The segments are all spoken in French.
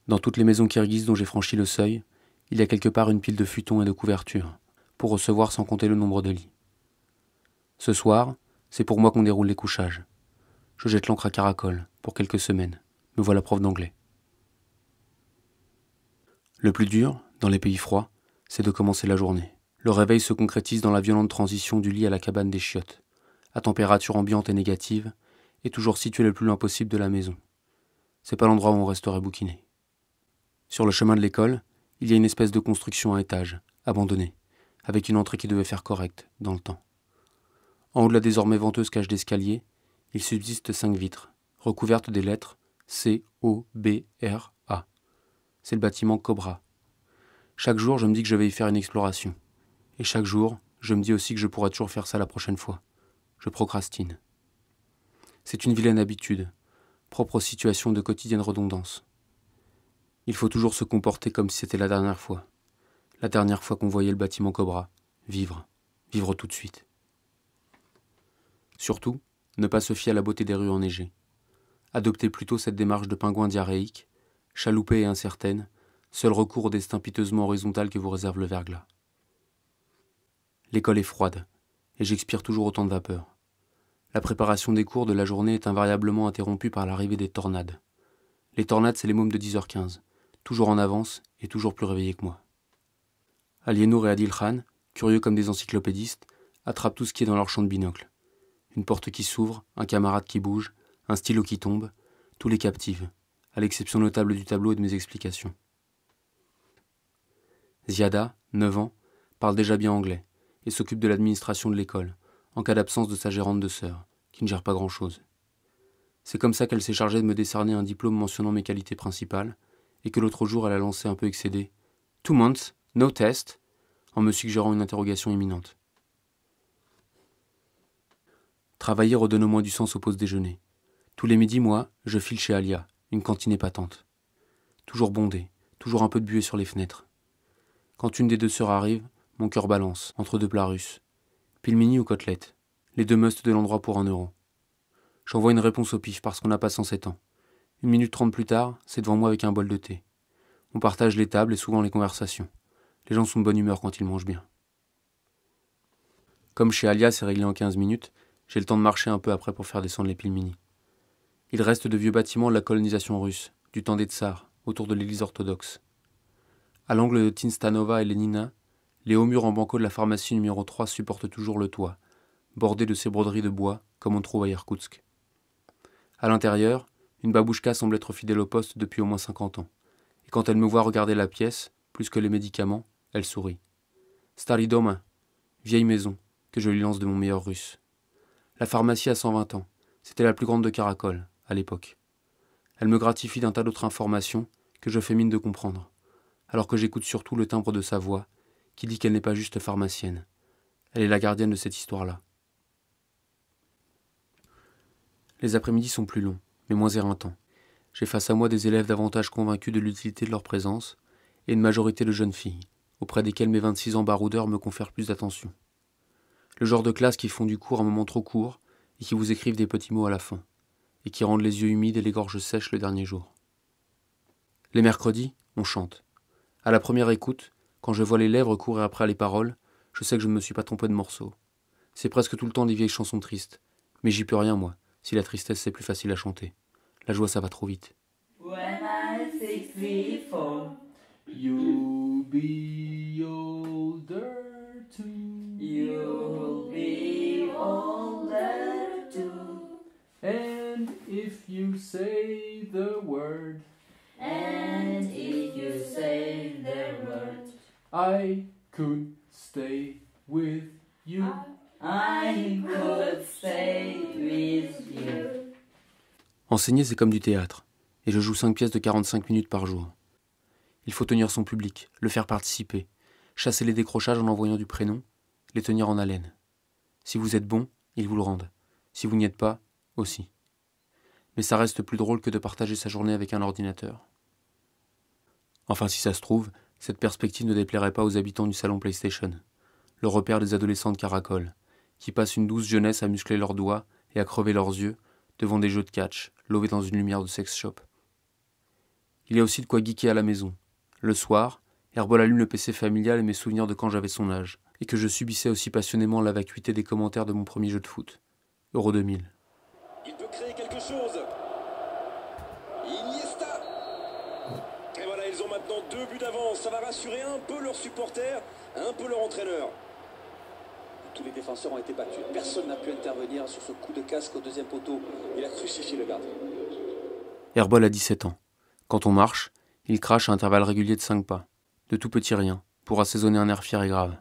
Dans toutes les maisons kirghizes dont j'ai franchi le seuil, il y a quelque part une pile de futons et de couvertures, pour recevoir sans compter le nombre de lits. Ce soir, c'est pour moi qu'on déroule les couchages. Je jette l'encre à caracol, pour quelques semaines. Me voilà prof d'anglais. Le plus dur, dans les pays froids, c'est de commencer la journée. Le réveil se concrétise dans la violente transition du lit à la cabane des chiottes, à température ambiante et négative, et toujours situé le plus loin possible de la maison. C'est pas l'endroit où on resterait bouquiné. Sur le chemin de l'école, il y a une espèce de construction à étages, abandonnée, avec une entrée qui devait faire correcte, dans le temps. En haut de la désormais venteuse cage d'escalier, il subsiste 5 vitres, recouvertes des lettres C-O-B-R-A. C'est le bâtiment Cobra. Chaque jour, je me dis que je vais y faire une exploration. Et chaque jour, je me dis aussi que je pourrai toujours faire ça la prochaine fois. Je procrastine. C'est une vilaine habitude, propre aux situations de quotidienne redondance. Il faut toujours se comporter comme si c'était la dernière fois qu'on voyait le bâtiment Cobra, vivre tout de suite. Surtout, ne pas se fier à la beauté des rues enneigées. Adopter plutôt cette démarche de pingouin diarrhéique, chaloupée et incertaine, seul recours au destin piteusement horizontal que vous réserve le verglas. L'école est froide, et j'expire toujours autant de vapeur. La préparation des cours de la journée est invariablement interrompue par l'arrivée des tornades. Les tornades, c'est les mômes de 10h15, toujours en avance et toujours plus réveillés que moi. Aliénour et Adil Khan, curieux comme des encyclopédistes, attrapent tout ce qui est dans leur champ de binocle. Une porte qui s'ouvre, un camarade qui bouge, un stylo qui tombe, tous les captivent, à l'exception notable du tableau et de mes explications. Ziada, 9 ans, parle déjà bien anglais et s'occupe de l'administration de l'école, en cas d'absence de sa gérante de sœur, qui ne gère pas grand-chose. C'est comme ça qu'elle s'est chargée de me décerner un diplôme mentionnant mes qualités principales, et que l'autre jour elle a lancé un peu excédé « 2 months, no test », en me suggérant une interrogation imminente. Travailler redonne au moins du sens aux pauses déjeuner. Tous les midis, moi, je file chez Alia, une cantine épatante. Toujours bondée, toujours un peu de buée sur les fenêtres. Quand une des deux sœurs arrive, mon cœur balance, entre deux plats russes. Pilmini ou côtelettes, les deux musts de l'endroit pour 1 euro. J'envoie une réponse au pif parce qu'on n'a pas 107 ans. 1 minute 30 plus tard, c'est devant moi avec un bol de thé. On partage les tables et souvent les conversations. Les gens sont de bonne humeur quand ils mangent bien. Comme chez Alia, c'est réglé en 15 minutes, j'ai le temps de marcher un peu après pour faire descendre les Pilmini. Il reste de vieux bâtiments de la colonisation russe, du temps des tsars, autour de l'église orthodoxe. À l'angle de Tinstanova et Lenina, les hauts murs en banco de la pharmacie numéro 3 supportent toujours le toit, bordé de ces broderies de bois, comme on trouve à Irkoutsk. À l'intérieur, une babouchka semble être fidèle au poste depuis au moins 50 ans, et quand elle me voit regarder la pièce, plus que les médicaments, elle sourit. Stary doma, vieille maison, que je lui lance de mon meilleur russe. La pharmacie a 120 ans, c'était la plus grande de Karakol, à l'époque. Elle me gratifie d'un tas d'autres informations que je fais mine de comprendre, alors que j'écoute surtout le timbre de sa voix, qui dit qu'elle n'est pas juste pharmacienne. Elle est la gardienne de cette histoire-là. Les après-midi sont plus longs, mais moins éreintants. J'ai face à moi des élèves davantage convaincus de l'utilité de leur présence, et une majorité de jeunes filles, auprès desquelles mes 26 ans baroudeurs me confèrent plus d'attention. Le genre de classe qui font du cours un moment trop court, et qui vous écrivent des petits mots à la fin, et qui rendent les yeux humides et les gorges sèches le dernier jour. Les mercredis, on chante. À la première écoute, quand je vois les lèvres courir après les paroles, je sais que je ne me suis pas trompé de morceau. C'est presque tout le temps des vieilles chansons tristes. Mais j'y peux rien, moi, si la tristesse c'est plus facile à chanter. La joie, ça va trop vite. When I'm 64, You'll be older too. you'll be older too. And if you say the word, And if you say the word, I could stay with you. I could stay with you. Enseigner, c'est comme du théâtre, et je joue 5 pièces de 45 minutes par jour. Il faut tenir son public, le faire participer, chasser les décrochages en envoyant du prénom, les tenir en haleine. Si vous êtes bon, ils vous le rendent. Si vous n'y êtes pas, aussi. Mais ça reste plus drôle que de partager sa journée avec un ordinateur. Enfin, si ça se trouve, cette perspective ne déplairait pas aux habitants du salon PlayStation, le repère des adolescents de Karakol, qui passent une douce jeunesse à muscler leurs doigts et à crever leurs yeux devant des jeux de catch, lovés dans une lumière de sex shop. Il y a aussi de quoi geeker à la maison. Le soir, Herbol allume le PC familial et mes souvenirs de quand j'avais son âge, et que je subissais aussi passionnément la vacuité des commentaires de mon premier jeu de foot, Euro 2000. Il peut créer quelque chose. Iniesta. Et voilà, ils ont maintenant 2 buts d'avance. Ça va rassurer un peu leurs supporters, un peu leur entraîneur. Tous les défenseurs ont été battus. Personne n'a pu intervenir sur ce coup de casque au deuxième poteau. Il a crucifié le gardien. Herbol a 17 ans. Quand on marche, il crache à intervalles réguliers de 5 pas, de tout petit rien, pour assaisonner un air fier et grave.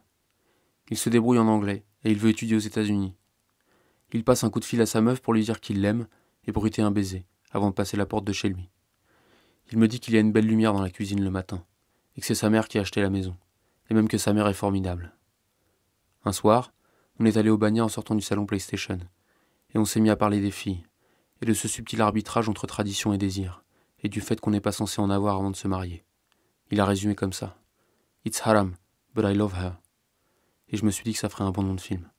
Il se débrouille en anglais, et il veut étudier aux États-Unis. Il passe un coup de fil à sa meuf pour lui dire qu'il l'aime, et bruiter un baiser, avant de passer la porte de chez lui. Il me dit qu'il y a une belle lumière dans la cuisine le matin, et que c'est sa mère qui a acheté la maison, et même que sa mère est formidable. Un soir, on est allé au Bagna en sortant du salon PlayStation, et on s'est mis à parler des filles, et de ce subtil arbitrage entre tradition et désir, et du fait qu'on n'est pas censé en avoir avant de se marier. Il a résumé comme ça. « It's haram, but I love her ». Et je me suis dit que ça ferait un bon nom de film.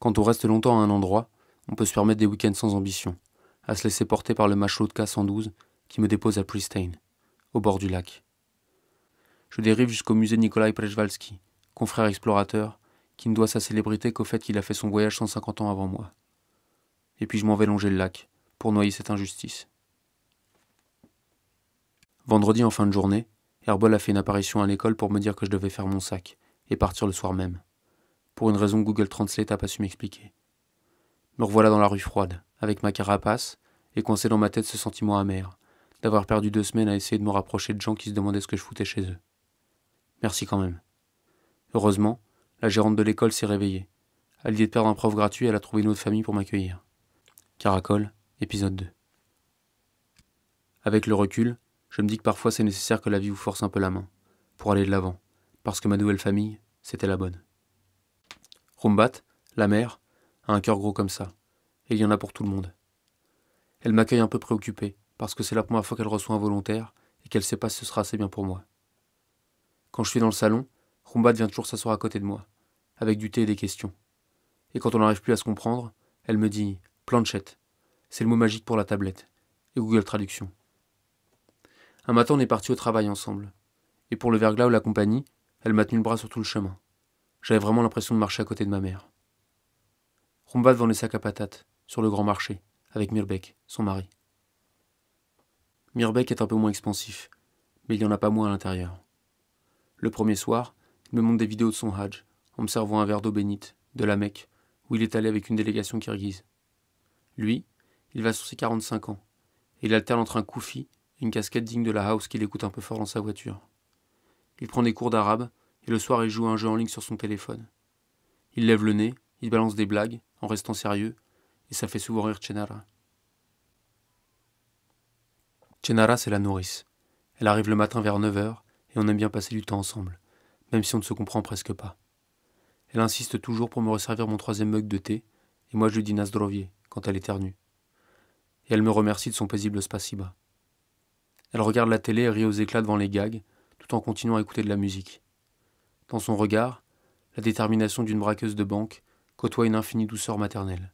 Quand on reste longtemps à un endroit, on peut se permettre des week-ends sans ambition, à se laisser porter par le matelot de K112 qui me dépose à Pristine, au bord du lac. Je dérive jusqu'au musée Nikolai Przewalski, confrère explorateur, qui ne doit sa célébrité qu'au fait qu'il a fait son voyage 150 ans avant moi. Et puis je m'en vais longer le lac, pour noyer cette injustice. Vendredi en fin de journée, Herbol a fait une apparition à l'école pour me dire que je devais faire mon sac, et partir le soir même. Pour une raison que Google Translate n'a pas su m'expliquer. Me revoilà dans la rue froide, avec ma carapace, et coincé dans ma tête ce sentiment amer, d'avoir perdu 2 semaines à essayer de me rapprocher de gens qui se demandaient ce que je foutais chez eux. Merci quand même. Heureusement, la gérante de l'école s'est réveillée. À l'idée de perdre un prof gratuit, elle a trouvé une autre famille pour m'accueillir. Caracol, épisode 2. Avec le recul, je me dis que parfois c'est nécessaire que la vie vous force un peu la main, pour aller de l'avant, parce que ma nouvelle famille, c'était la bonne. Rumbat, la mère, a un cœur gros comme ça, et il y en a pour tout le monde. Elle m'accueille un peu préoccupée, parce que c'est la première fois qu'elle reçoit un volontaire, et qu'elle sait pas si ce sera assez bien pour moi. Quand je suis dans le salon, Rumbat vient toujours s'asseoir à côté de moi, avec du thé et des questions. Et quand on n'arrive plus à se comprendre, elle me dit « planchette ». C'est le mot magique pour la tablette, et Google Traduction. Un matin, on est partis au travail ensemble. Et pour le verglas ou la compagnie, elle m'a tenu le bras sur tout le chemin. J'avais vraiment l'impression de marcher à côté de ma mère. Rumbat vend les sacs à patates, sur le grand marché, avec Mirbek, son mari. Mirbek est un peu moins expansif, mais il n'y en a pas moins à l'intérieur. Le premier soir, il me montre des vidéos de son Hajj, en me servant un verre d'eau bénite, de la Mecque, où il est allé avec une délégation kirghize. Lui, il va sur ses 45 ans, et il alterne entre un koufi et une casquette digne de la house qu'il écoute un peu fort dans sa voiture. Il prend des cours d'arabe, et le soir il joue à un jeu en ligne sur son téléphone. Il lève le nez, il balance des blagues, en restant sérieux, et ça fait souvent rire Chenara. Chenara, c'est la nourrice. Elle arrive le matin vers 9h, et on aime bien passer du temps ensemble, même si on ne se comprend presque pas. Elle insiste toujours pour me resservir mon 3e mug de thé, et moi je lui dis Nazdrovie quand elle éternue. Et elle me remercie de son paisible spasiba. Elle regarde la télé et rit aux éclats devant les gags, tout en continuant à écouter de la musique. Dans son regard, la détermination d'une braqueuse de banque côtoie une infinie douceur maternelle.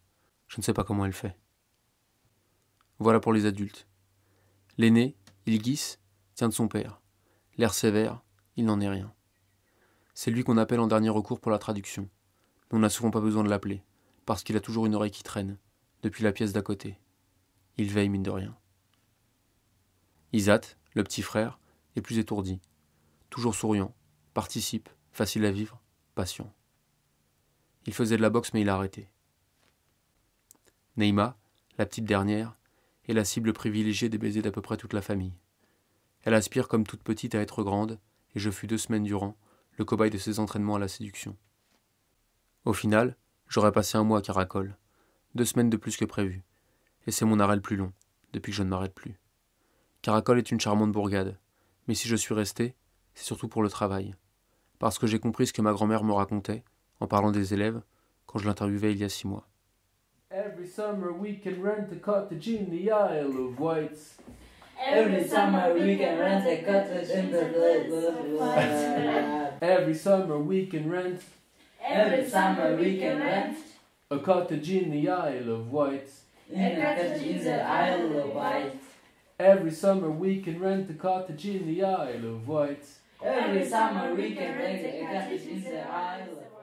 Je ne sais pas comment elle fait. Voilà pour les adultes. L'aîné, Ilgis, tient de son père. L'air sévère, il n'en est rien. C'est lui qu'on appelle en dernier recours pour la traduction. Mais on n'a souvent pas besoin de l'appeler, parce qu'il a toujours une oreille qui traîne, depuis la pièce d'à côté. Il veille mine de rien. Isat, le petit frère, est plus étourdi. Toujours souriant, participe, facile à vivre, patient. Il faisait de la boxe mais il a arrêté. Neima, la petite dernière, est la cible privilégiée des baisers d'à peu près toute la famille. Elle aspire comme toute petite à être grande, et je fus 2 semaines durant le cobaye de ses entraînements à la séduction. Au final, j'aurais passé un mois à Caracol, 2 semaines de plus que prévu, et c'est mon arrêt le plus long, depuis que je ne m'arrête plus. Caracol est une charmante bourgade, mais si je suis resté, c'est surtout pour le travail, parce que j'ai compris ce que ma grand-mère me racontait, en parlant des élèves, quand je l'interviewais il y a 6 mois. Every summer we can rent a cottage in the Isle of Wight. Every summer we can rent a cottage in the Every summer we can rent Every summer we can rent a cottage in the Isle of Wight. a cottage in the Isle of Wight. Every summer we can rent a cottage in the Isle of Wight. Every summer we can rent a cottage in the Isle of Wight.